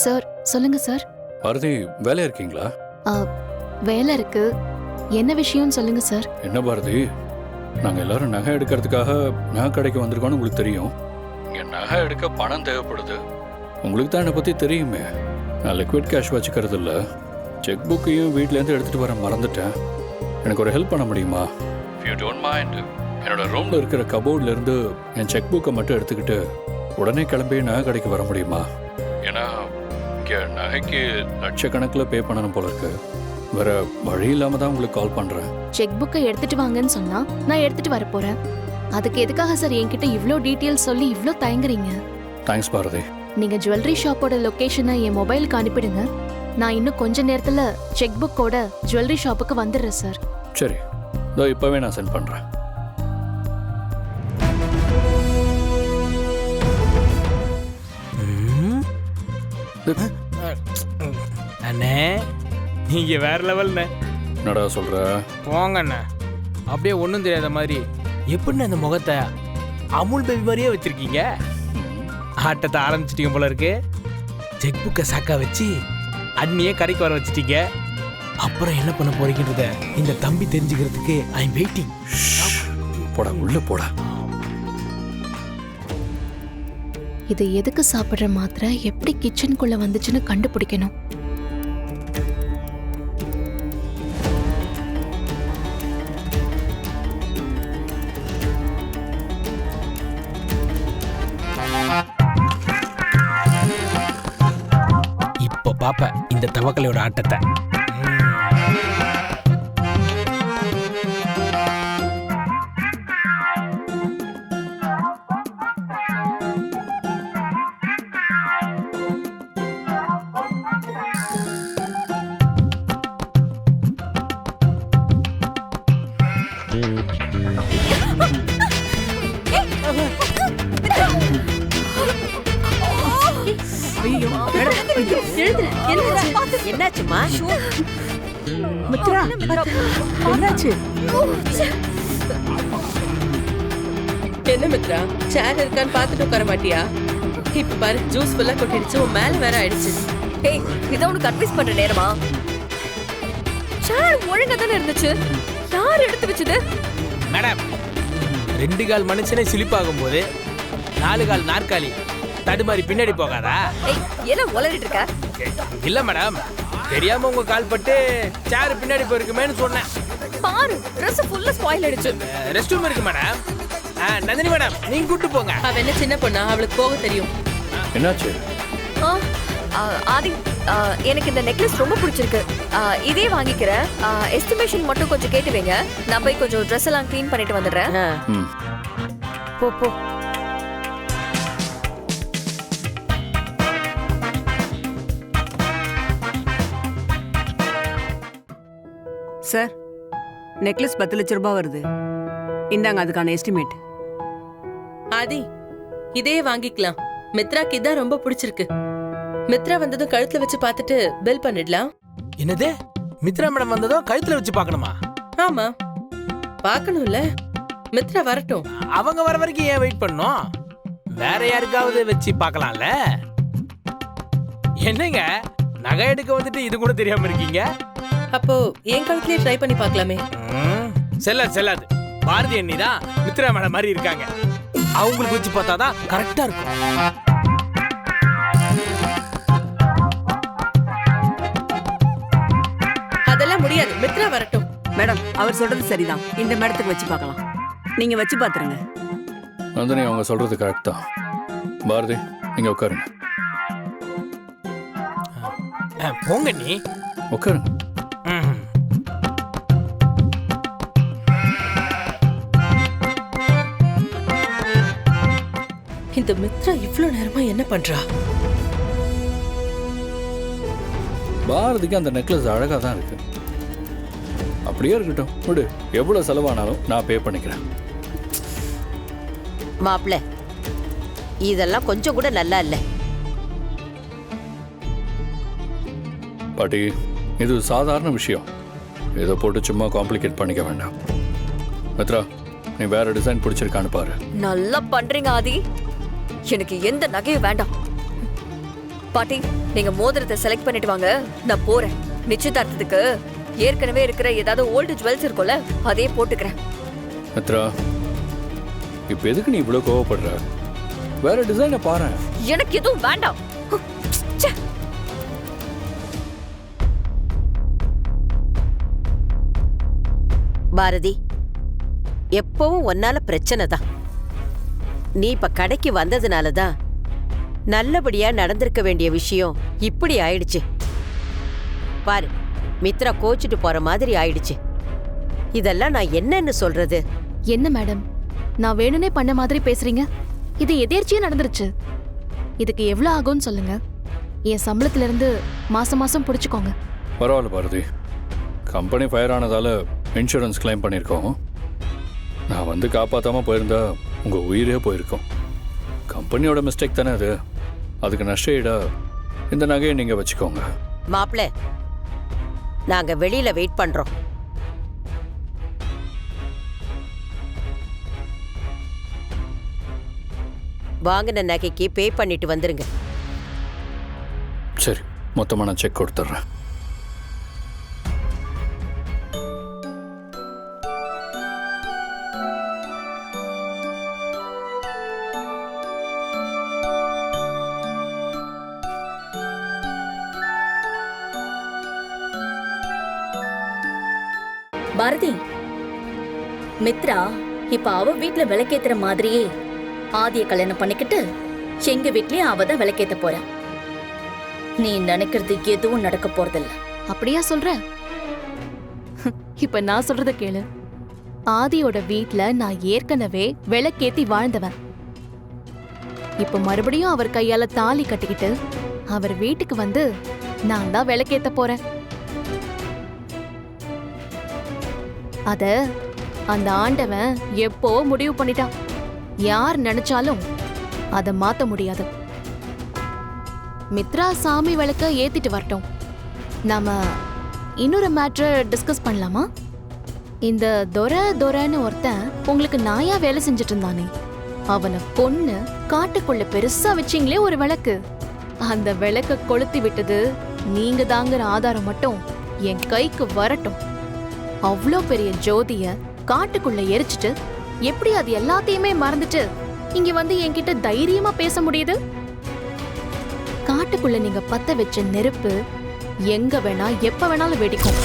Sir சொல்லுங்க sir. Bharathi, வேலையா இருக்கீங்களா? வேலை இருக்கு. என்ன விஷயம்னு சொல்லுங்க சார். என்ன பாரதி, நாங்கள் எல்லாரும் நகை எடுக்கிறதுக்காக நகை கடைக்கு வந்திருக்கோம்னு உங்களுக்கு தெரியும். இங்கே நகை எடுக்க பணம் தேவைப்படுது. உங்களுக்கு தான் என்னை பற்றி தெரியுமே. நான் லிக்விட் கேஷ் வச்சுக்கிறது இல்லை. செக் புக்கையும் வீட்டிலேருந்து எடுத்துகிட்டு வர மறந்துட்டேன். எனக்கு ஒரு ஹெல்ப் பண்ண முடியுமா? இஃப் யூ டோன்ட் மைண்ட், என்னோட ரூமில் இருக்கிற கபோர்ட்லேருந்து என் செக் புக்கை மட்டும் எடுத்துக்கிட்டு உடனே கிளம்பி நகை கடைக்கு வர முடியுமா? ஏன்னா இங்கே நகைக்கு லட்சக்கணக்கில் பே பண்ணணும் போல இருக்கு. வேற வழி இல்லாமல் தான் உங்களுக்கு கால் பண்ணுறேன். செக் புக்கை எடுத்துட்டு வாங்கன்னு சொன்னா நான் எடுத்துட்டு வர போறேன். அதுக்கு எதுக்காக சார் என்கிட்ட இவ்ளோ டீட்டெயில்ஸ் சொல்லி இவ்ளோ தயங்குறீங்க? தேங்க்ஸ் பாரதி. நீங்க ஜுவல்லரி ஷாப்போட லொகேஷனை என் மொபைலுக்கு அனுப்பிடுங்க. நான் இன்னும் கொஞ்ச நேரத்துல செக் புக்கோட ஜுவல்லரி ஷாப்புக்கு வந்துடுறேன் சார். சரி, இதோ இப்போவே நான் சென்ட் பண்ணுறேன். அண்ணே, நீங்க வேற லெவல்ண்ணே. என்னடா சொல்கிற? போங்க அண்ணே. அப்படியே ஒன்றும் தெரியாத மாதிரி எப்படின்னு அந்த முகத்தை அமுல் பேபி மாதிரியே வச்சிருக்கீங்க. ஆட்டத்தை ஆரம்பிச்சிட்டீங்க போல இருக்கு. செக் புக்கை சாக்கா வச்சு அண்ணியே கடைக்கு வர வச்சிட்டீங்க. அப்புறம் என்ன பண்ண போறீங்கன்றத இந்த தம்பி தெரிஞ்சுக்கிறதுக்கு ஐ எம் வெயிட்டிங். போடா, உள்ள போடா. இது எதுக்கு சாப்பிடுற மாத்திரை எப்படி கிச்சனுக்குள்ள வந்துச்சுன்னு கண்டுபிடிக்கணும். இப்போ பாப்ப இந்த தவக்கலையோட ஆட்டத்தை. என்னாச்சுமா? மித்ரா, என்னாச்சு? என்ன மித்ரா, சேர் இருக்கான்னு பார்த்துட்டு உட்கார மாட்டியா? இப்ப பாரு, ஜூஸ் ஃபுல்லா கொட்டிடுச்சு, உன் மேல வேற ஆயிடுச்சு. ஏய், இத உனக்கு அட்வைஸ் பண்ற நேரமா? சேர் ஒழுங்கா தானே இருந்துச்சு. யார் எடுத்து வச்சது? மேடம், 2 கால் மனுஷனே சிலிப்பாகும் போது 4 கால் நாற்காலி தடுமாறி பின்னாடி போகாதா? ஏய், என்ன உளறிட்டு இருக்க? இல்ல மேடம், தெரியாம உங்க கால் பட்டு சேர் பின்னாடி போயிருக்குமேன்னு சொன்னேன். பாரு, Dress ஃபுல்லா ஸ்பாயில் ஆயிடுச்சு. ரெஸ்ட் ரூம் இருக்கு மேடம். நந்தினி மேடம், நீங்க கூட்டு போங்க. அவ என்ன சின்ன பொண்ணா? அவளுக்கு போக தெரியும். என்னாச்சு? ஆதி, எனக்கு இந்த நெக்லஸ் ரொம்ப பிடிச்சிருக்கு. இதே வாங்கிக்கிறேன். எஸ்டிமேஷன் மட்டும் கொஞ்சம் கேட்டு வைங்க. நான் போய் கொஞ்சம் ட்ரெஸ் எல்லாம் க்ளீன் பண்ணிட்டு வந்துடுறேன். போ போ. சார், நெக்லஸ் 10 லட்சம் ரூபாய் வருது. இந்தாங்க அதுக்கான எஸ்டிமேட். ஆதி, இதே வாங்கிக்கலாம். மித்ராக்கு இதான் ரொம்ப பிடிச்சிருக்கு. மித்ரா வந்ததும் கழுத்துல வச்சு பார்த்துட்டு பில் பண்ணிடலாம். என்னது? மித்ரா மேடம் வந்ததும் கழுத்துல வச்சு பார்க்கணுமா? ஆமா, பார்க்கணும்ல. மித்ரா வரட்டும். அவங்க வர வரைக்கும் ஏன் வெயிட் பண்ணணும்? வேற யாருக்காவது வச்சு பார்க்கலாம்ல. என்னங்க, நகை எடுக்க வந்துட்டு இது கூட தெரியாம இருக்கீங்க? அப்போ என் கழுத்துலயே ட்ரை பண்ணி பார்க்கலாமே. செல்லாது. பாரதி அண்ணி தான் மித்ரா மேடம் மாதிரி இருக்காங்க. அவங்களுக்கு வச்சு பார்த்தாதான் கரெக்டா இருக்கும். அதெல்லாம் முடியாது. மித்ரா வரட்டும். மேடம், அவர் சொல்றது சரிதான். இந்த மேடத்துக்கு வச்சு பார்க்கலாம். நீங்க வச்சு பாத்துருங்க. நந்தினி, அவங்க சொல்றது கரெக்ட் தான். பாரதி, நீங்க உட்காருங்க. போங்க நீ உட்காருங்க. இந்த மித்ரா இவ்ளோ நேரமா என்ன பண்றா? பாரதிக்கு அந்த நெக்லஸ் அழகா தான் இருக்கு. அப்படியே இருக்கட்டும், விடு. எவ்வளவு செலவானாலும் நான் பே பண்ணிக்கிறேன். மாப்ள, இதெல்லாம் கொஞ்சம் கூட நல்லா இல்ல. பாட்டி, இது சாதாரண விஷயம். இதை போட்டு சும்மா காம்ப்ளிகேட் பண்ணிக்க வேண்டாம். மித்ரா, நீ வேற டிசைன் பிடிச்சிருக்கான்னு பாரு. நல்லா பண்றீங்க ஆதி. எனக்கு எந்த நகையும் வேண்டாம். பாட்டி நீங்க மோதிரத்தை செலக்ட் பண்ணிட்டு வாங்க, நான் போறேன். நிச்சயதார்த்தத்துக்கு ஏற்கனவே இருக்கிற ஏதாவது ஓல்டு ஜுவல்ஸ் இருக்கும்ல, அதே போட்டுக்கிறேன். மித்ரா, இப்போ எதுக்கு நீ இவ்வளோ கோவப்படுற? வேற டிசைனை பாரு. எனக்கு எதுவும் வேண்டாம். ச்சே. பாரதி, எப்பவும் ஒன்னால பிரச்சனை தான். நீ இப்ப கடைக்கு வந்ததுனால தான் நல்லபடியா நடந்திருக்க வேண்டிய விஷயம் இப்படி ஆயிடுச்சு. பாரு, மித்ரா கோச்சிட்டு போற மாதிரி ஆயிடுச்சு. இதெல்லாம் நான் என்னன்னு சொல்றது? என்ன மேடம், நான் வேணும்னே பண்ண மாதிரி பேசுறீங்க? இது எதேர்ச்சியா நடந்துருச்சு. இதுக்கு எவ்வளவு ஆகும்னு சொல்லுங்க. என் சம்பளத்துல இருந்து மாசம் மாசம் புடிச்சுக்கோங்க. பரவாயில்ல பாரதி, கம்பெனி ஃபயர் ஆனதால இன்சூரன்ஸ் கிளைம் பண்ணியிருக்கோம். நான் வந்து காப்பாற்றாம போயிருந்தா உங்கள் உயிரே போயிருக்கோம். கம்பெனியோட மிஸ்டேக் தானே அது. அதுக்கு நஷ்டஈடா இந்த நகையை நீங்கள் வச்சுக்கோங்க. மாப்ள, நாங்க வெளியில வெயிட் பண்றோம். வாங்கின நகைக்கு பே பண்ணிட்டு வந்துருங்க. சரி, மொத்தமாக நான் செக் கொடுத்துட்றேன். பாரதி, மித்ரா இப்ப அவ வீட்ல விளக்கேத்துற மாதிரியே ஆதிய கல்யாணம் பண்ணிக்கிட்டு எங்க வீட்லயும் அவ தான் விளக்கேத்த போறா. நீ நினைக்கிறது எதுவும் நடக்க போறதில்ல. அப்படியா சொல்ற? இப்ப நான் சொல்றத கேளு. ஆதியோட வீட்ல நான் ஏற்கனவே விளக்கேத்தி வாழ்ந்தவன். இப்ப மறுபடியும் அவர் கையால தாலி கட்டிக்கிட்டு அவர் வீட்டுக்கு வந்து நான் தான் விளக்கேத்த போறேன். அத அந்த ஆண்டவன் எப்போ முடிவு பண்ணிட்டான். யார் நினைச்சாலும் அத மாத்த முடியாது. மித்ரா சாமி விளக்க ஏத்திட்டு வரட்டும். நாம இன்னொரு மேட்ரை டிஸ்கஸ் பண்ணலாமா? இந்த துரைன்னு ஒருத்தன் உங்களுக்கு நாயா வேலை செஞ்சுட்டு இருந்தானே, அவனை கொன்னு காட்டுக்குள்ள பெருசா வச்சீங்களே ஒரு விளக்கு, அந்த விளக்க கொளுத்தி விட்டது நீங்க தாங்கிற ஆதாரம் மட்டும் என் கைக்கு வரட்டும். அவ்வளோ பெரிய ஜோதிய காட்டுக்குள்ள எரிச்சிட்டு எப்படி அது எல்லாத்தையுமே மறந்துட்டு இங்க வந்து என்கிட்ட தைரியமா பேச முடியுது? காட்டுக்குள்ள நீங்க பத்த வச்ச நெருப்பு எங்க வேணா எப்ப வேணாலும் வெடிக்கும்.